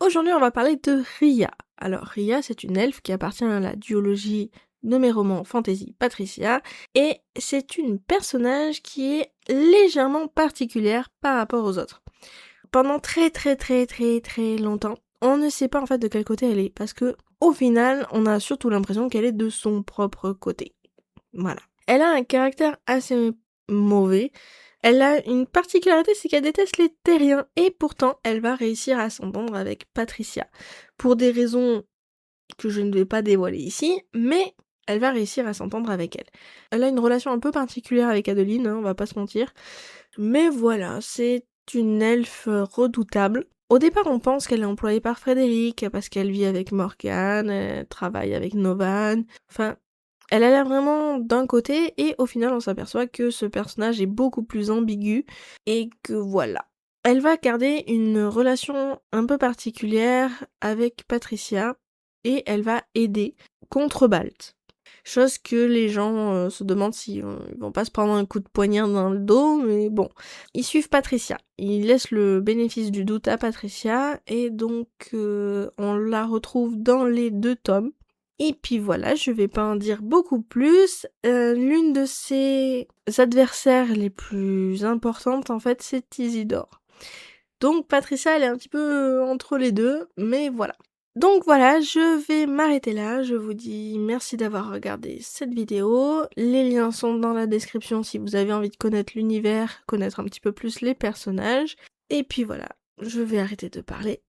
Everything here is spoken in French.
Aujourd'hui, on va parler de Ria. Alors, Ria, c'est une elfe qui appartient à la duologie de mes romans fantasy Patricia, et c'est une personnage qui est légèrement particulière par rapport aux autres. Pendant très longtemps, on ne sait pas en fait de quel côté elle est, parce que au final, on a surtout l'impression qu'elle est de son propre côté. Voilà. Elle a un caractère assez mauvais. Elle a une particularité, c'est qu'elle déteste les terriens, et pourtant, elle va réussir à s'entendre avec Patricia. Pour des raisons que je ne vais pas dévoiler ici, mais elle va réussir à s'entendre avec elle. Elle a une relation un peu particulière avec Adeline, on va pas se mentir. Mais voilà, c'est une elfe redoutable. Au départ, on pense qu'elle est employée par Frédéric, parce qu'elle vit avec Morgane, elle travaille avec Novan. Enfin, elle a l'air vraiment d'un côté, et au final on s'aperçoit que ce personnage est beaucoup plus ambigu, et que voilà. Elle va garder une relation un peu particulière avec Patricia, et elle va aider contre Balt. Chose que les gens se demandent si ils vont pas se prendre un coup de poignard dans le dos, mais bon. Ils suivent Patricia. Ils laissent le bénéfice du doute à Patricia, et donc on la retrouve dans les 2 tomes. Et puis voilà, je vais pas en dire beaucoup plus. L'une de ses adversaires les plus importantes, en fait, c'est Isidore. Donc Patricia, elle est un petit peu entre les deux, mais voilà. Donc voilà, je vais m'arrêter là. Je vous dis merci d'avoir regardé cette vidéo. Les liens sont dans la description si vous avez envie de connaître l'univers, connaître un petit peu plus les personnages. Et puis voilà, je vais arrêter de parler